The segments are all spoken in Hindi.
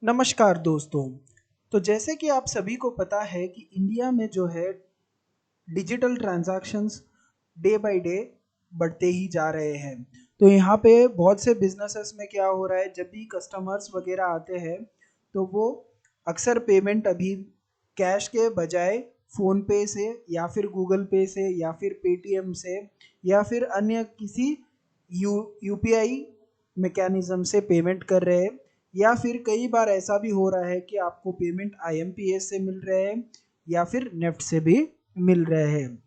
नमस्कार दोस्तों। तो जैसे कि आप सभी को पता है कि इंडिया में जो है digital transactions day by day बढ़ते ही जा रहे हैं। तो यहाँ पे बहुत से बिजनेसेस में क्या हो रहा है, जब भी कस्टमर्स वगैरह आते हैं तो वो अक्सर पेमेंट अभी कैश के बजाय फ़ोन पे से या फिर गूगल पे से या फिर पेटीएम से या फिर अन्य किसी यूपीआई मैकेनिज्म से पेमेंट कर रहे हैं। या फिर कई बार ऐसा भी हो रहा है कि आपको पेमेंट आईएमपीएस से मिल रहे हैं या फिर नेफ्ट से भी मिल रहे हैं।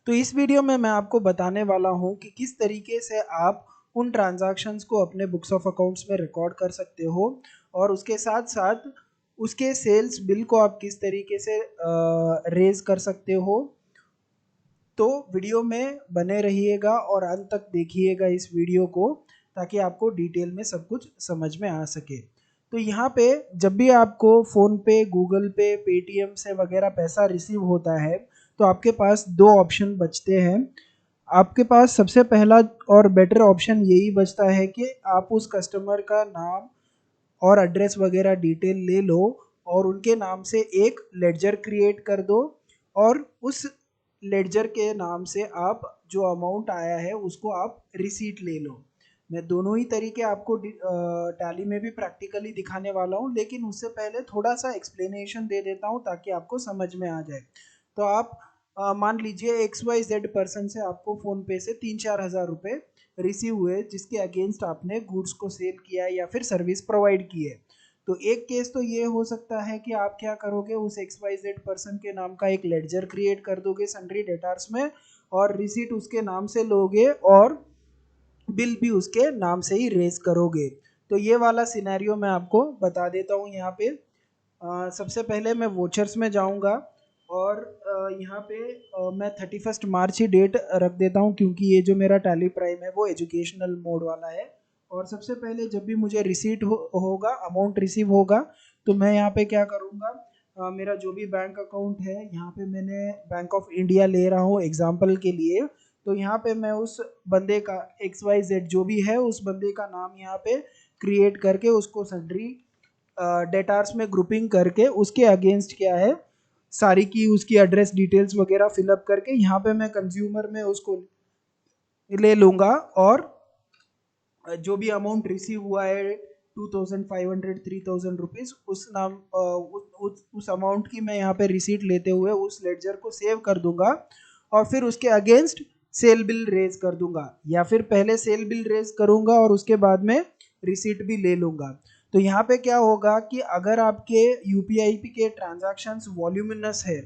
तो इस वीडियो में मैं आपको बताने वाला हूं कि किस तरीके से आप उन ट्रांजैक्शंस को अपने बुक्स ऑफ अकाउंट्स में रिकॉर्ड कर सकते हो और उसके साथ साथ उसके सेल्स बिल को आप किस तरीके से रेज कर सकते हो। तो वीडियो में बने रहिएगा और अंत तक देखिएगा इस वीडियो को, ताकि आपको डिटेल में सब कुछ समझ में आ सके। तो यहाँ पे जब भी आपको फ़ोन पे, गूगल पे, पेटीएम से वगैरह पैसा रिसीव होता है तो आपके पास दो ऑप्शन बचते हैं। आपके पास सबसे पहला और बेटर ऑप्शन यही बचता है कि आप उस कस्टमर का नाम और एड्रेस वगैरह डिटेल ले लो और उनके नाम से एक लेडजर क्रिएट कर दो और उस लेडजर के नाम से आप जो अमाउंट आया है उसको आप रिसीट ले लो। मैं दोनों ही तरीके आपको टैली में भी प्रैक्टिकली दिखाने वाला हूँ, लेकिन उससे पहले थोड़ा सा एक्सप्लेनेशन दे देता हूँ ताकि आपको समझ में आ जाए। तो आप मान लीजिए एक्स वाई जेड पर्सन से आपको फ़ोन पे से 3-4 हज़ार रुपये रिसीव हुए, जिसके अगेंस्ट आपने गुड्स को सेल किया है या फिर सर्विस प्रोवाइड की है। तो एक केस तो ये हो सकता है कि आप क्या करोगे, उस एक्स वाई जेड पर्सन के नाम का एक लेडजर क्रिएट कर दोगे सन्ड्री डेटार्स में और रिसीट उसके नाम से लोगे और बिल भी उसके नाम से ही रेज करोगे। तो ये वाला सिनेरियो मैं आपको बता देता हूँ यहाँ पे। सबसे पहले मैं वोचर्स में जाऊँगा और यहाँ पे मैं 31 मार्च ही डेट रख देता हूँ, क्योंकि ये जो मेरा टैली प्राइम है वो एजुकेशनल मोड वाला है। और सबसे पहले जब भी मुझे रिसीट होगा, अमाउंट रिसीव होगा, तो मैं यहाँ पे क्या करूँगा, मेरा जो भी बैंक अकाउंट है, यहाँ पे मैंने बैंक ऑफ इंडिया ले रहा हूँ एग्जाम्पल के लिए। तो यहाँ पे मैं उस बंदे का एक्स वाई जेड जो भी है उस बंदे का नाम यहाँ पे क्रिएट करके उसको सन्ड्री डेटार्स में ग्रुपिंग करके उसके अगेंस्ट क्या है सारी की उसकी एड्रेस डिटेल्स वगैरह फिलअप करके यहाँ पे मैं कंज्यूमर में उसको ले लूँगा और जो भी अमाउंट रिसीव हुआ है 2500 3000 रुपीज़ उस नाम उस अमाउंट की मैं यहाँ पे रिसीट लेते हुए उस लेडजर को सेव कर दूंगा और फिर उसके अगेंस्ट सेल बिल रेज कर दूंगा, या फिर पहले सेल बिल रेज करूंगा और उसके बाद में रिसीट भी ले लूंगा। तो यहाँ पे क्या होगा कि अगर आपके यूपीआई के ट्रांजैक्शंस वॉल्यूमिनस है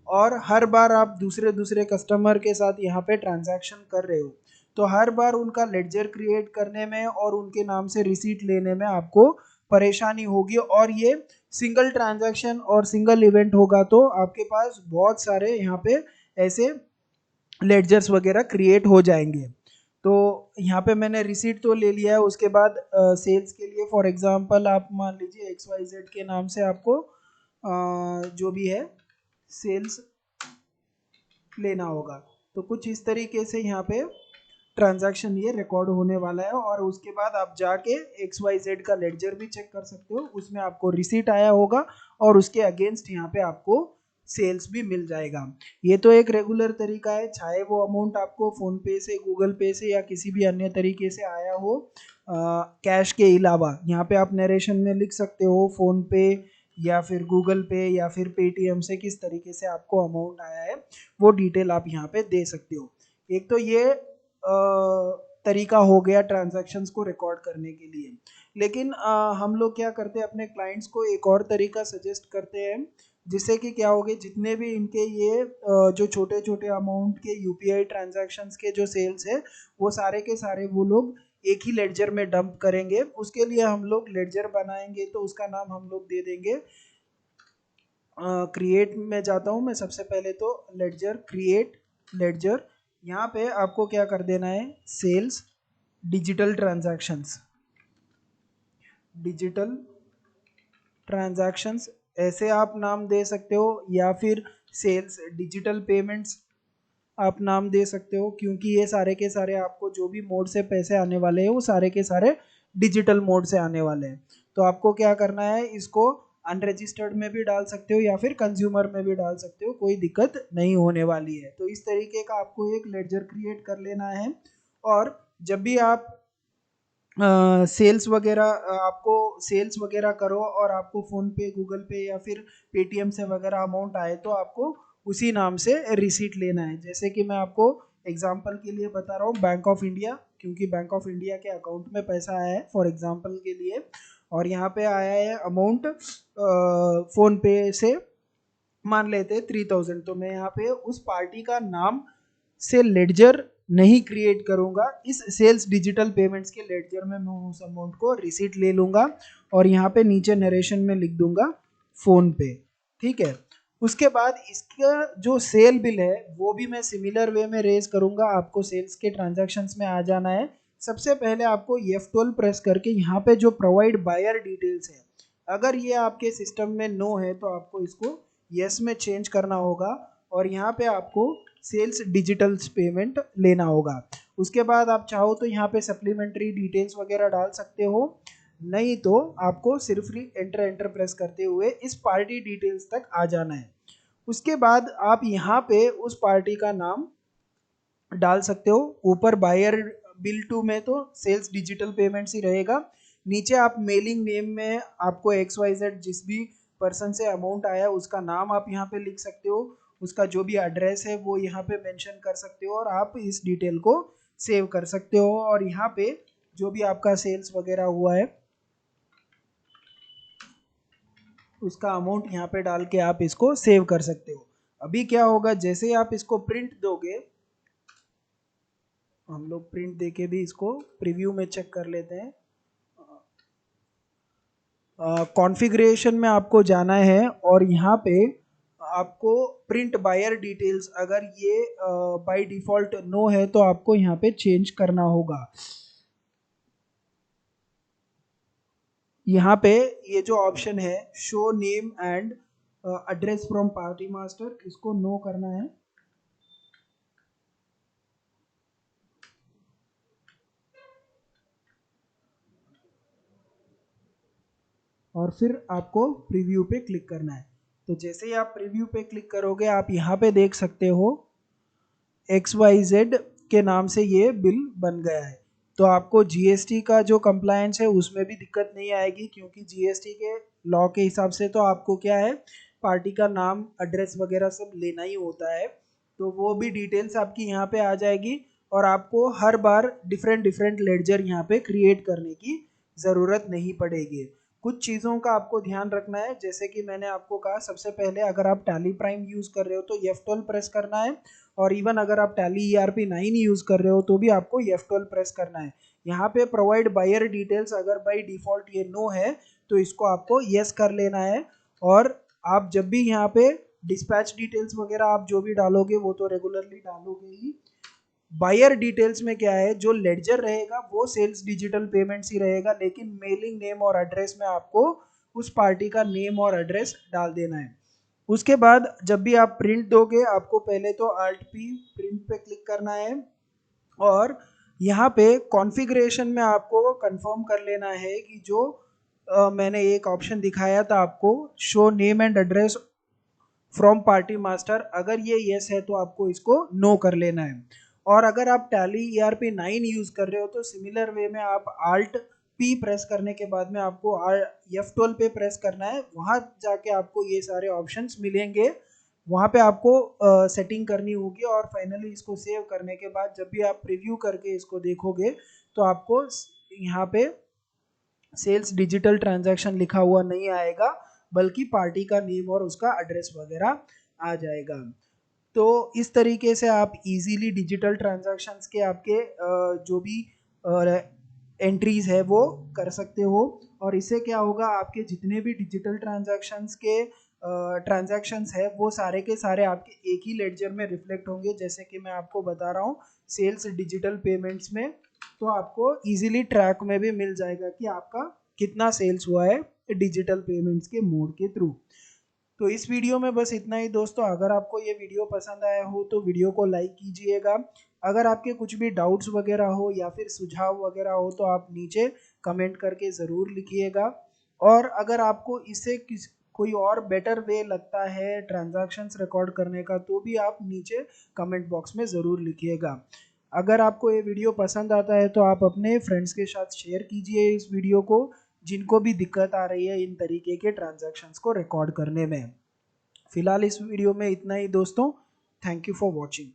और हर बार आप दूसरे दूसरे कस्टमर के साथ यहाँ पे ट्रांजैक्शन कर रहे हो, तो हर बार उनका लेडजर क्रिएट करने में और उनके नाम से रिसीट लेने में आपको परेशानी होगी और ये सिंगल ट्रांजैक्शन और सिंगल इवेंट होगा, तो आपके पास बहुत सारे यहाँ पे ऐसे लेडजर्स वगैरह क्रिएट हो जाएंगे। तो यहाँ पे मैंने रिसीट तो ले लिया है, उसके बाद सेल्स के लिए फॉर एग्जांपल आप मान लीजिए एक्स वाई जेड के नाम से आपको जो भी है सेल्स लेना होगा। तो कुछ इस तरीके से यहाँ पे ट्रांजैक्शन ये रिकॉर्ड होने वाला है और उसके बाद आप जाके एक्स वाई जेड का लेडजर भी चेक कर सकते हो, उसमें आपको रिसीट आया होगा और उसके अगेंस्ट यहाँ पे आपको सेल्स भी मिल जाएगा। ये तो एक रेगुलर तरीका है, चाहे वो अमाउंट आपको फोन पे से, गूगल पे से या किसी भी अन्य तरीके से आया हो कैश के अलावा। यहाँ पे आप नरेशन में लिख सकते हो फोन पे या फिर गूगल पे या फिर पेटीएम से किस तरीके से आपको अमाउंट आया है वो डिटेल आप यहाँ पे दे सकते हो। एक तो ये तरीका हो गया ट्रांजैक्शंस को रिकॉर्ड करने के लिए। लेकिन हम लोग क्या करते हैं, अपने क्लाइंट्स को एक और तरीका सजेस्ट करते हैं, जिससे कि क्या होगे, जितने भी इनके ये जो छोटे छोटे अमाउंट के यूपीआई ट्रांजैक्शंस के जो सेल्स है वो सारे के सारे वो लोग एक ही लेडजर में डंप करेंगे। उसके लिए हम लोग लेडजर बनाएंगे, तो उसका नाम हम लोग दे देंगे क्रिएट में जाता हूँ मैं सबसे पहले, तो लेडजर क्रिएट लेडजर। यहाँ पे आपको क्या कर देना है, sales digital transactions, digital transactions ऐसे आप नाम दे सकते हो, या फिर सेल्स डिजिटल पेमेंट्स आप नाम दे सकते हो, क्योंकि ये सारे के सारे आपको जो भी मोड से पैसे आने वाले हैं वो सारे के सारे डिजिटल मोड से आने वाले हैं। तो आपको क्या करना है, इसको अनरजिस्टर्ड में भी डाल सकते हो या फिर कंज्यूमर में भी डाल सकते हो, कोई दिक्कत नहीं होने वाली है। तो इस तरीके का आपको एक लेडजर क्रिएट कर लेना है। और जब भी आप सेल्स वगैरह आपको सेल्स वगैरह करो और आपको फोन पे, गूगल पे या फिर पेटीएम से वगैरह अमाउंट आए, तो आपको उसी नाम से रिसीट लेना है। जैसे कि मैं आपको एग्जांपल के लिए बता रहा हूँ, बैंक ऑफ इंडिया, क्योंकि बैंक ऑफ इंडिया के अकाउंट में पैसा आया है फॉर एग्जांपल के लिए, और यहाँ पे आया है अमाउंट फोन पे से, मान लेते हैं 3000। तो मैं यहाँ पे उस पार्टी का नाम से लेडजर नहीं क्रिएट करूंगा, इस सेल्स डिजिटल पेमेंट्स के लेडजर में मैं उस अमाउंट को रिसीट ले लूंगा और यहाँ पे नीचे नरेशन में लिख दूंगा फोन पे। ठीक है। उसके बाद इसका जो सेल बिल है वो भी मैं सिमिलर वे में रेज करूंगा। आपको सेल्स के ट्रांजैक्शंस में आ जाना है। सबसे पहले आपको F12 प्रेस करके यहाँ पे जो प्रोवाइड बायर डिटेल्स है, अगर ये आपके सिस्टम में नो है तो आपको इसको यस में चेंज करना होगा और यहाँ पे आपको सेल्स डिजिटल पेमेंट लेना होगा। उसके बाद आप चाहो तो यहाँ पे सप्लीमेंट्री डिटेल्स वगैरह डाल सकते हो, नहीं तो आपको सिर्फ एंटर एंटर प्रेस करते हुए इस पार्टी डिटेल्स तक आ जाना है। उसके बाद आप यहाँ पे उस पार्टी का नाम डाल सकते हो। ऊपर बायर बिल टू में तो सेल्स डिजिटल पेमेंट्स ही रहेगा। नीचे आप मेलिंग नेम में आपको XYZ जिस भी पर्सन से अमाउंट आया उसका नाम आप यहाँ पे लिख सकते हो, उसका जो भी एड्रेस है वो यहाँ पे मेंशन कर सकते हो और आप इस डिटेल को सेव कर सकते हो। और यहाँ पे जो भी आपका सेल्स वगैरह हुआ है उसका अमाउंट यहाँ पे डाल के आप इसको सेव कर सकते हो। अभी क्या होगा, जैसे ही आप इसको प्रिंट दोगे, हम लोग प्रिंट देके भी इसको प्रीव्यू में चेक कर लेते हैं। कॉन्फ़िगरेशन में आपको जाना है और यहाँ पे आपको प्रिंट बायर डिटेल्स, अगर ये बाय डिफ़ॉल्ट नो है तो आपको यहाँ पे चेंज करना होगा। यहाँ पे ये जो ऑप्शन है show name and address from party master, इसको नो करना है। और फिर आपको प्रीव्यू पे क्लिक करना है। तो जैसे ही आप प्रीव्यू पे क्लिक करोगे आप यहाँ पे देख सकते हो XYZ के नाम से ये बिल बन गया है। तो आपको GST का जो कंप्लायंस है उसमें भी दिक्कत नहीं आएगी, क्योंकि GST के लॉ के हिसाब से तो आपको क्या है, पार्टी का नाम, एड्रेस वगैरह सब लेना ही होता है। तो वो भी डिटेल्स आपकी यहाँ पे आ जाएगी और आपको हर बार डिफरेंट डिफरेंट लेडजर यहाँ पे क्रिएट करने की ज़रूरत नहीं पड़ेगी। कुछ चीज़ों का आपको ध्यान रखना है, जैसे कि मैंने आपको कहा, सबसे पहले अगर आप टैली प्राइम यूज़ कर रहे हो तो F12 प्रेस करना है, और इवन अगर आप टैली ERP9 यूज़ कर रहे हो तो भी आपको F12 प्रेस करना है। यहाँ पे प्रोवाइड बायर डिटेल्स अगर बाई डिफ़ॉल्ट ये नो है तो इसको आपको यस कर लेना है। और आप जब भी यहाँ पे डिस्पैच डिटेल्स वगैरह आप जो भी डालोगे वो तो रेगुलरली डालोगे ही। बायर डिटेल्स में क्या है, जो लेडजर रहेगा वो सेल्स डिजिटल पेमेंट्स ही रहेगा, लेकिन मेलिंग नेम और एड्रेस में आपको उस पार्टी का नेम और एड्रेस डाल देना है। उसके बाद जब भी आप प्रिंट दोगे आपको पहले तो Alt P प्रिंट पे क्लिक करना है और यहाँ पे कॉन्फ़िगरेशन में आपको कंफर्म कर लेना है कि जो मैंने एक ऑप्शन दिखाया था आपको, show name and address from party master, अगर ये यस है तो आपको इसको नो कर लेना है। और अगर आप टैली ERP9 यूज़ कर रहे हो तो सिमिलर वे में आप Alt P प्रेस करने के बाद में आपको F12 पे प्रेस करना है। वहाँ जाके आपको ये सारे ऑप्शंस मिलेंगे, वहाँ पे आपको सेटिंग करनी होगी और फाइनली इसको सेव करने के बाद जब भी आप प्रीव्यू करके इसको देखोगे तो आपको यहाँ पे सेल्स डिजिटल ट्रांजैक्शन लिखा हुआ नहीं आएगा, बल्कि पार्टी का नेम और उसका एड्रेस वगैरह आ जाएगा। तो इस तरीके से आप इजीली डिजिटल ट्रांजैक्शंस के आपके जो भी एंट्रीज है वो कर सकते हो। और इससे क्या होगा, आपके जितने भी डिजिटल ट्रांजैक्शंस के ट्रांजैक्शंस है वो सारे के सारे आपके एक ही लेडजर में रिफ्लेक्ट होंगे। जैसे कि मैं आपको बता रहा हूँ सेल्स डिजिटल पेमेंट्स में, तो आपको इजीली ट्रैक में भी मिल जाएगा कि आपका कितना सेल्स हुआ है डिजिटल पेमेंट्स के मोड के थ्रू। तो इस वीडियो में बस इतना ही दोस्तों। अगर आपको ये वीडियो पसंद आया हो तो वीडियो को लाइक कीजिएगा। अगर आपके कुछ भी डाउट्स वगैरह हो या फिर सुझाव वगैरह हो तो आप नीचे कमेंट करके ज़रूर लिखिएगा। और अगर आपको इससे कोई और बेटर वे लगता है ट्रांजैक्शंस रिकॉर्ड करने का, तो भी आप नीचे कमेंट बॉक्स में ज़रूर लिखिएगा। अगर आपको ये वीडियो पसंद आता है तो आप अपने फ्रेंड्स के साथ शेयर कीजिए इस वीडियो को, जिनको भी दिक्कत आ रही है इन तरीके के ट्रांजैक्शंस को रिकॉर्ड करने में। फिलहाल इस वीडियो में इतना ही दोस्तों। Thank you for watching.